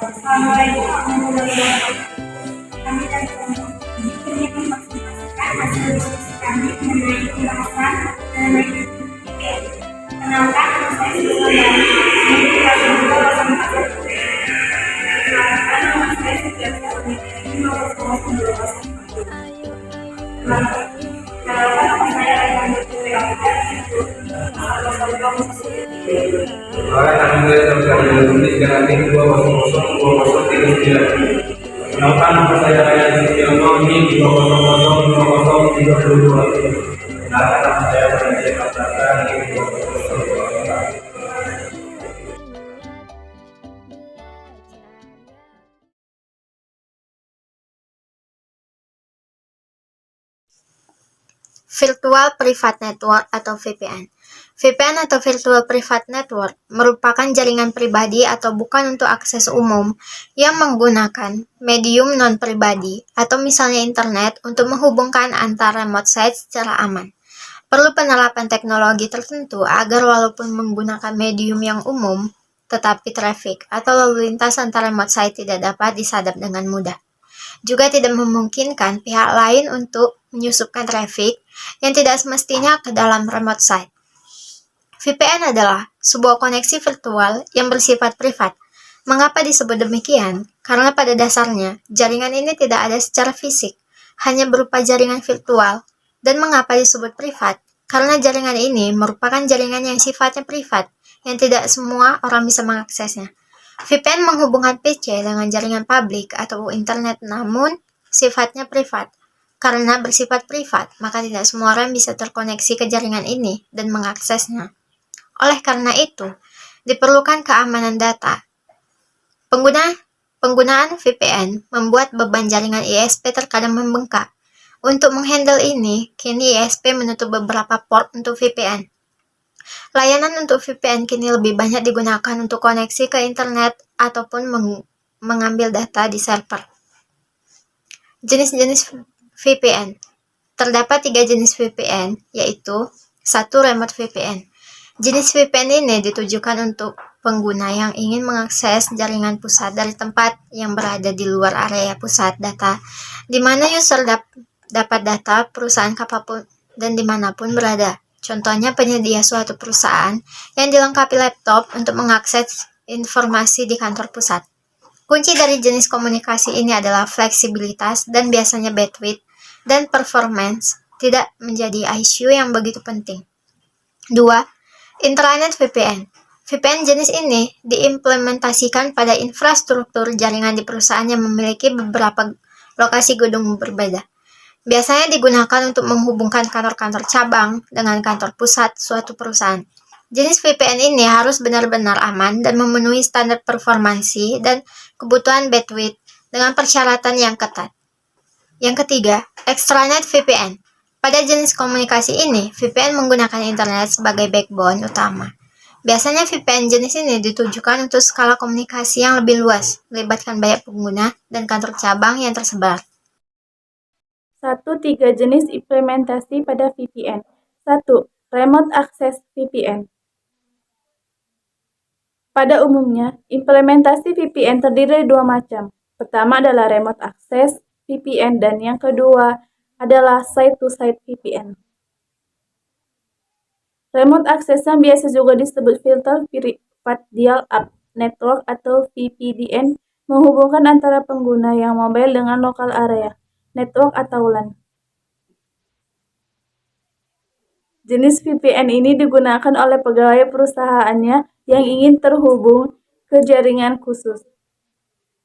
Assalamualaikum warahmatullahi wabarakatuh. Kami dari kelompok ini ingin memaksimalkan hasil diskusi kami mengenai pembahasan mengenai IPN. Kenalkan, nama saya Susanti. Ini kelas 2 bersama Pak Jatuh. Kenalkan, nama saya Setiasa Unitri nomor 2012. Kenalkan, nama saya Ayah Jatuh. Ahora también puede trabajar en el lunes de la tienda 200-200-39. Kenalkan, nama saya Raya Sisyono, NIM 200-200-32. Kenalkan, nama saya Raya Saprata, NIM 200-200. Virtual Private Network atau VPN. VPN atau Virtual Private Network merupakan jaringan pribadi atau bukan untuk akses umum yang menggunakan medium non-pribadi atau misalnya internet untuk menghubungkan antar remote site secara aman. Perlu penerapan teknologi tertentu agar walaupun menggunakan medium yang umum, tetapi traffic atau lalu lintas antar remote site tidak dapat disadap dengan mudah. Juga tidak memungkinkan pihak lain untuk menyusupkan traffic yang tidak semestinya ke dalam remote site. VPN adalah sebuah koneksi virtual yang bersifat privat. Mengapa disebut demikian? Karena pada dasarnya, jaringan ini tidak ada secara fisik, hanya berupa jaringan virtual. Dan mengapa disebut privat? Karena jaringan ini merupakan jaringan yang sifatnya privat, yang tidak semua orang bisa mengaksesnya. VPN menghubungkan PC dengan jaringan publik atau internet namun sifatnya privat. Karena bersifat privat, maka tidak semua orang bisa terkoneksi ke jaringan ini dan mengaksesnya. Oleh karena itu, diperlukan keamanan data. Penggunaan VPN membuat beban jaringan ISP terkadang membengkak. Untuk menghandle ini, kini ISP menutup beberapa port untuk VPN. Layanan untuk VPN kini lebih banyak digunakan untuk koneksi ke internet ataupun mengambil data di server. Jenis-jenis VPN. Terdapat 3 jenis VPN, yaitu 1. Remote VPN. Jenis VPN ini ditujukan untuk pengguna yang ingin mengakses jaringan pusat dari tempat yang berada di luar area pusat data, di mana user dapat data perusahaan kapanpun dan dimanapun berada. Contohnya penyedia suatu perusahaan yang dilengkapi laptop untuk mengakses informasi di kantor pusat. Kunci dari jenis komunikasi ini adalah fleksibilitas dan biasanya bandwidth dan performance tidak menjadi isu yang begitu penting. 2. Intranet VPN. VPN jenis ini diimplementasikan pada infrastruktur jaringan di perusahaan yang memiliki beberapa lokasi gedung berbeda. Biasanya digunakan untuk menghubungkan kantor-kantor cabang dengan kantor pusat suatu perusahaan. Jenis VPN ini harus benar-benar aman dan memenuhi standar performansi dan kebutuhan bandwidth dengan persyaratan yang ketat. Yang ketiga, extranet VPN. Pada jenis komunikasi ini, VPN menggunakan internet sebagai backbone utama. Biasanya VPN jenis ini ditujukan untuk skala komunikasi yang lebih luas, melibatkan banyak pengguna dan kantor cabang yang tersebar. 3 jenis implementasi pada VPN. 1. Remote Access VPN. Pada umumnya, implementasi VPN terdiri dari 2 macam. Pertama adalah Remote Access VPN dan yang kedua adalah Site-to-Site VPN. Remote Access yang biasa juga disebut Filter Private Dial-Up Network atau VPDN menghubungkan antara pengguna yang mobile dengan local area, network atau LAN. Jenis VPN ini digunakan oleh pegawai perusahaannya yang ingin terhubung ke jaringan khusus.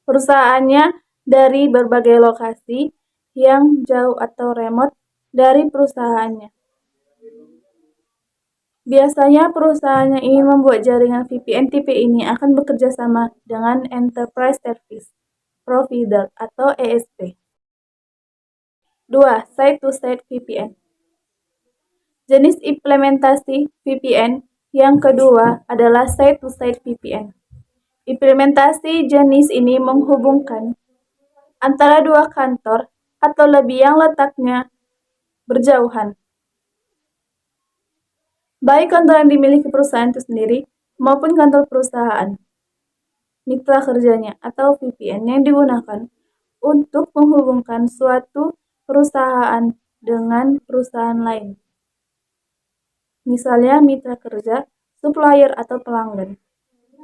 Perusahaannya dari berbagai lokasi yang jauh atau remote dari perusahaannya. Biasanya perusahaan yang ingin membuat jaringan VPN tipe ini akan bekerja sama dengan Enterprise Service Provider atau ESP. 2. Site-to-Site VPN. Jenis implementasi VPN yang kedua adalah Site-to-Site VPN. Implementasi jenis ini menghubungkan antara 2 kantor atau lebih yang letaknya berjauhan. Baik kantor yang dimiliki perusahaan itu sendiri maupun kantor perusahaan. mitra kerjanya atau VPN yang digunakan untuk menghubungkan suatu perusahaan dengan perusahaan lain. Misalnya mitra kerja, supplier atau pelanggan,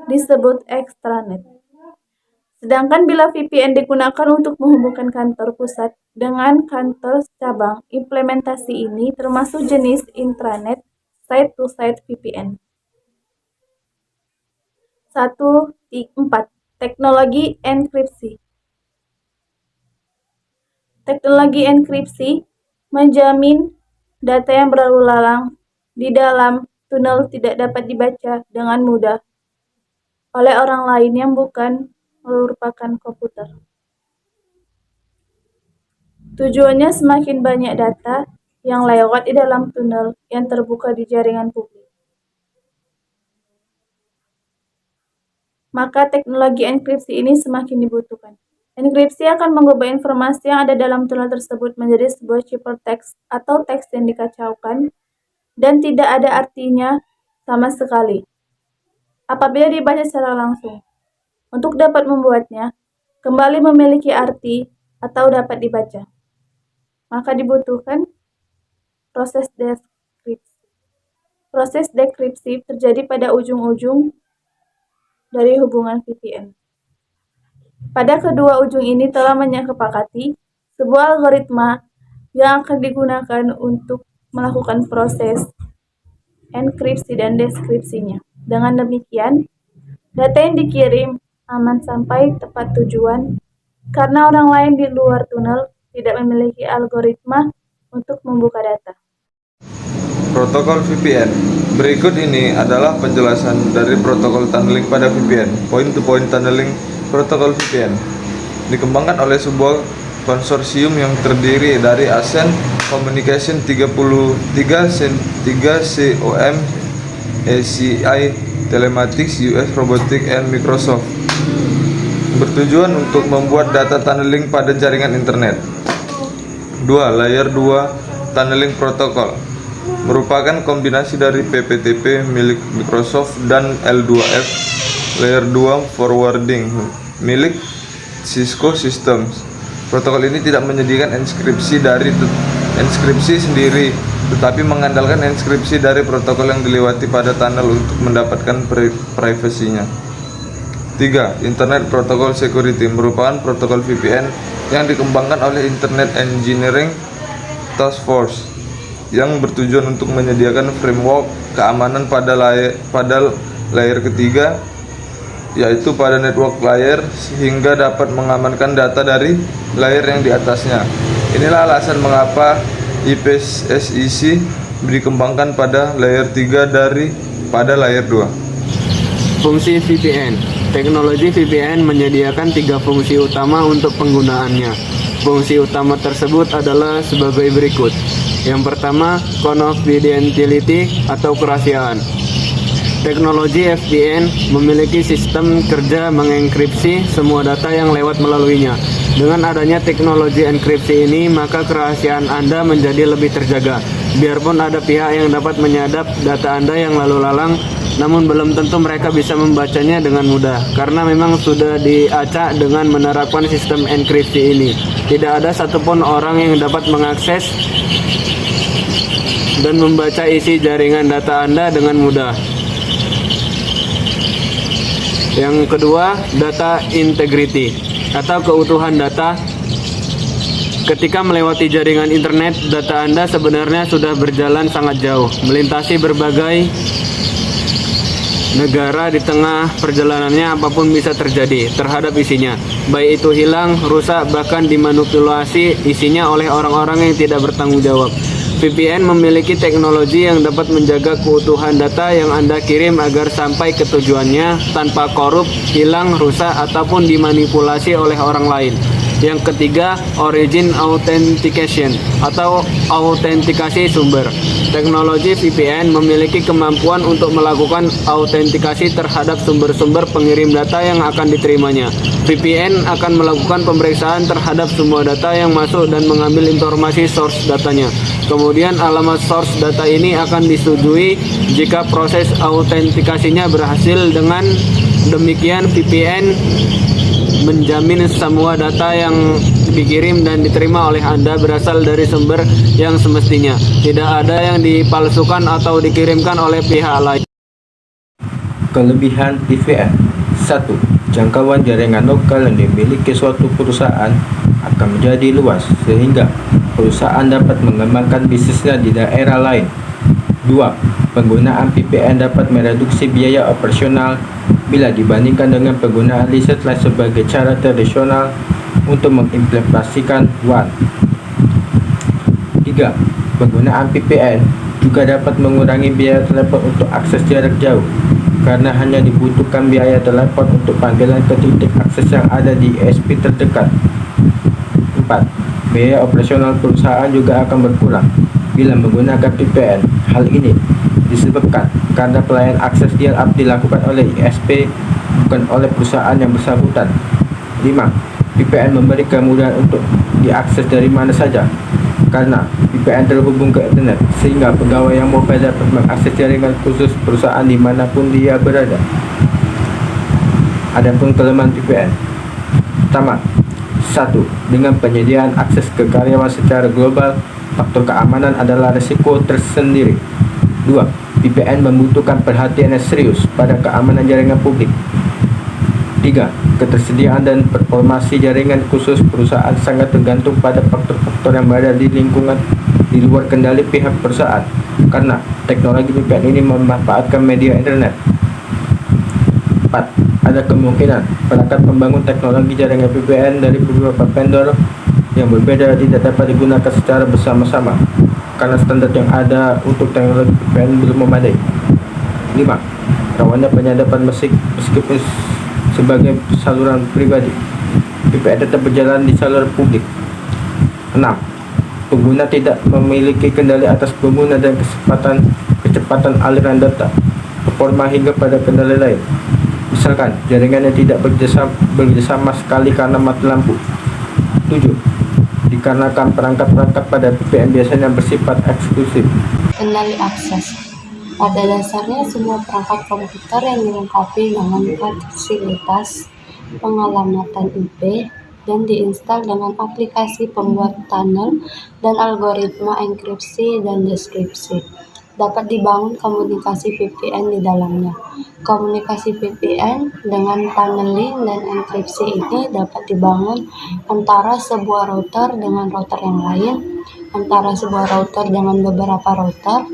disebut extranet. Sedangkan bila VPN digunakan untuk menghubungkan kantor pusat dengan kantor cabang, implementasi ini termasuk jenis intranet site-to-site VPN. 4. Teknologi enkripsi. Teknologi enkripsi menjamin data yang berlalu lalang di dalam tunnel tidak dapat dibaca dengan mudah oleh orang lain yang bukan merupakan komputer. Tujuannya semakin banyak data yang lewat di dalam tunnel yang terbuka di jaringan publik, maka teknologi enkripsi ini semakin dibutuhkan. Enkripsi akan mengubah informasi yang ada dalam tunnel tersebut menjadi sebuah ciphertext atau teks yang dikacaukan dan tidak ada artinya sama sekali apabila dibaca secara langsung. Untuk dapat membuatnya kembali memiliki arti atau dapat dibaca, maka dibutuhkan proses dekripsi. Proses dekripsi terjadi pada ujung-ujung dari hubungan VPN. Pada kedua ujung ini telah menyepakati sebuah algoritma yang akan digunakan untuk melakukan proses enkripsi dan deskripsinya. Dengan demikian, data yang dikirim aman sampai tepat tujuan karena orang lain di luar tunnel tidak memiliki algoritma untuk membuka data. Protokol VPN. Berikut ini adalah penjelasan dari protokol tunneling pada VPN. Point-to-point tunneling protokol VPN dikembangkan oleh sebuah konsorsium yang terdiri dari ASEAN Communication 33, 3COM, ACI Telematics, US Robotics, and Microsoft. Bertujuan untuk membuat data tunneling pada jaringan internet. 2. Layer 2 Tunneling Protocol merupakan kombinasi dari PPTP milik Microsoft dan L2F Layer 2 Forwarding milik Cisco Systems. Protokol ini tidak menyediakan inskripsi sendiri, tetapi mengandalkan inskripsi dari protokol yang dilewati pada tunnel untuk mendapatkan privasinya. 3. Internet Protocol Security merupakan protokol VPN yang dikembangkan oleh Internet Engineering Task Force yang bertujuan untuk menyediakan framework keamanan pada layer ketiga, yaitu pada network layer, sehingga dapat mengamankan data dari layer yang di atasnya. Inilah alasan mengapa IPsec dikembangkan pada layer 3 pada layer 2. Fungsi VPN. Teknologi VPN menyediakan 3 fungsi utama untuk penggunaannya. Fungsi utama tersebut adalah sebagai berikut. Yang pertama, confidentiality atau kerahasiaan. Teknologi VPN memiliki sistem kerja mengenkripsi semua data yang lewat melaluinya. Dengan adanya teknologi enkripsi ini, maka kerahasiaan Anda menjadi lebih terjaga. Biarpun ada pihak yang dapat menyadap data Anda yang lalu lalang, namun belum tentu mereka bisa membacanya dengan mudah, karena memang sudah diacak dengan menerapkan sistem enkripsi ini. Tidak ada satupun orang yang dapat mengakses dan membaca isi jaringan data Anda dengan mudah. Yang kedua, data integrity atau keutuhan data. Ketika melewati jaringan internet, data Anda sebenarnya sudah berjalan sangat jauh, melintasi berbagai negara. Di tengah perjalanannya apapun bisa terjadi terhadap isinya, baik itu hilang, rusak, bahkan dimanipulasi isinya oleh orang-orang yang tidak bertanggung jawab. VPN memiliki teknologi yang dapat menjaga keutuhan data yang Anda kirim agar sampai ke tujuannya tanpa korup, hilang, rusak, ataupun dimanipulasi oleh orang lain. Yang ketiga, origin authentication atau autentikasi sumber. Teknologi VPN memiliki kemampuan untuk melakukan autentikasi terhadap sumber-sumber pengirim data yang akan diterimanya. VPN akan melakukan pemeriksaan terhadap semua data yang masuk dan mengambil informasi source datanya. Kemudian alamat source data ini akan disetujui jika proses autentikasinya berhasil. Dengan demikian VPN menjamin semua data yang dikirim dan diterima oleh Anda berasal dari sumber yang semestinya. Tidak ada yang dipalsukan atau dikirimkan oleh pihak lain. Kelebihan VPN: 1. Jangkauan jaringan lokal yang dimiliki suatu perusahaan akan menjadi luas sehingga perusahaan dapat mengembangkan bisnisnya di daerah lain. 2. Penggunaan VPN dapat mereduksi biaya operasional bila dibandingkan dengan penggunaan lisensi lain sebagai cara tradisional untuk mengimplementasikan WAN. 3. Penggunaan VPN juga dapat mengurangi biaya telepon untuk akses jarak jauh karena hanya dibutuhkan biaya telepon untuk panggilan ke titik akses yang ada di ISP terdekat. 4. Biaya operasional perusahaan juga akan berkurang bila menggunakan VPN. Hal ini disebabkan karena pelayanan akses dial-up dilakukan oleh ISP bukan oleh perusahaan yang bersangkutan. 5. VPN memberi kemudahan untuk diakses dari mana saja karena VPN terhubung ke internet sehingga pegawai yang mobile dapat mengakses jaringan khusus perusahaan dimanapun dia berada. Adapun kelemahan VPN: pertama, 1. Dengan penyediaan akses ke karyawan secara global, faktor keamanan adalah risiko tersendiri. 2. VPN membutuhkan perhatian yang serius pada keamanan jaringan publik. 3. Ketersediaan dan performasi jaringan khusus perusahaan sangat tergantung pada faktor-faktor yang berada di lingkungan di luar kendali pihak perusahaan karena teknologi VPN ini memanfaatkan media internet. 4. Ada kemungkinan perangkat pembangun teknologi jaringan VPN dari beberapa vendor yang berbeda tidak dapat digunakan secara bersama-sama karena standar yang ada untuk teknologi VPN belum memadai. 5. Rawannya penyadapan meskipun sebagai saluran pribadi, VPN tetap berjalan di saluran publik. 6. Pengguna tidak memiliki kendali atas pengguna dan kecepatan aliran data, performa hingga pada kendali lain. Misalkan jaringannya tidak bekerjasama sekali karena mati lampu. 7. Dikarenakan perangkat-perangkat pada VPN biasanya bersifat eksklusif. Kendali akses. Pada dasarnya, semua perangkat komputer yang dilengkapi dengan fasilitas pengalamatan IP dan diinstal dengan aplikasi pembuat tunnel dan algoritma enkripsi dan deskripsi, dapat dibangun komunikasi VPN di dalamnya. Komunikasi VPN dengan tunneling dan enkripsi ini dapat dibangun antara sebuah router dengan router yang lain, antara sebuah router dengan beberapa router,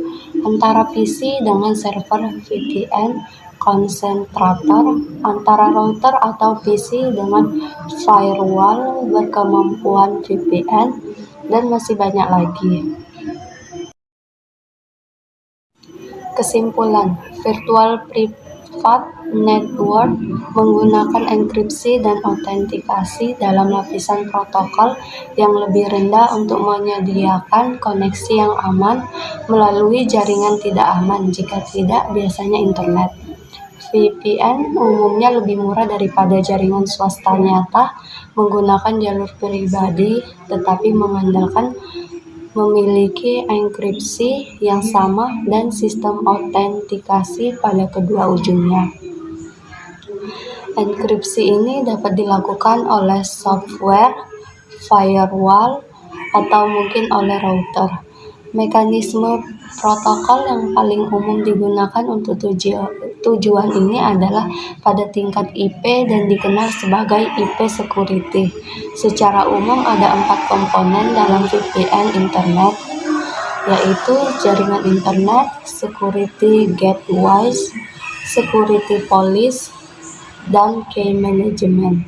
antara PC dengan server VPN konsentrator, antara router atau PC dengan firewall berkemampuan VPN, dan masih banyak lagi. Kesimpulan, virtual private network menggunakan enkripsi dan autentikasi dalam lapisan protokol yang lebih rendah untuk menyediakan koneksi yang aman melalui jaringan tidak aman, jika tidak biasanya internet. VPN umumnya lebih murah daripada jaringan swasta nyata menggunakan jalur pribadi, tetapi mengandalkan memiliki enkripsi yang sama dan sistem autentikasi pada kedua ujungnya. Enkripsi ini dapat dilakukan oleh software, firewall, atau mungkin oleh router. Mekanisme protokol yang paling umum digunakan untuk tujuan ini adalah pada tingkat IP dan dikenal sebagai IP security. Secara umum ada 4 komponen dalam VPN internet, yaitu jaringan internet, security gateways, security police, dan key management.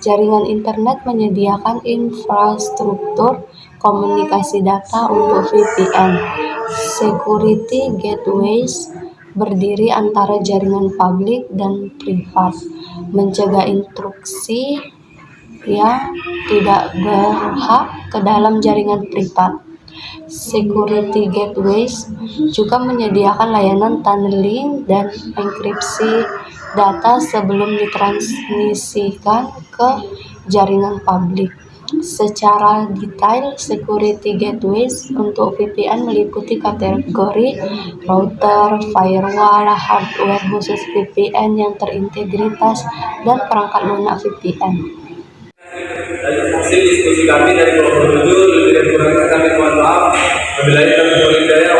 Jaringan internet menyediakan infrastruktur komunikasi data untuk VPN. Security gateways berdiri antara jaringan publik dan privat, mencegah intrusi yang tidak berhak ke dalam jaringan privat. Security gateways juga menyediakan layanan tunneling dan enkripsi data sebelum ditransmisikan ke jaringan publik. Secara detail, security gateways untuk VPN meliputi kategori router, firewall, hardware khusus VPN yang terintegritas, dan perangkat lunak VPN. Hasil diskusi kami dari 27 lebih dari kurangnya kami mohon maaf. Wabillahi taufiq wal hidayah.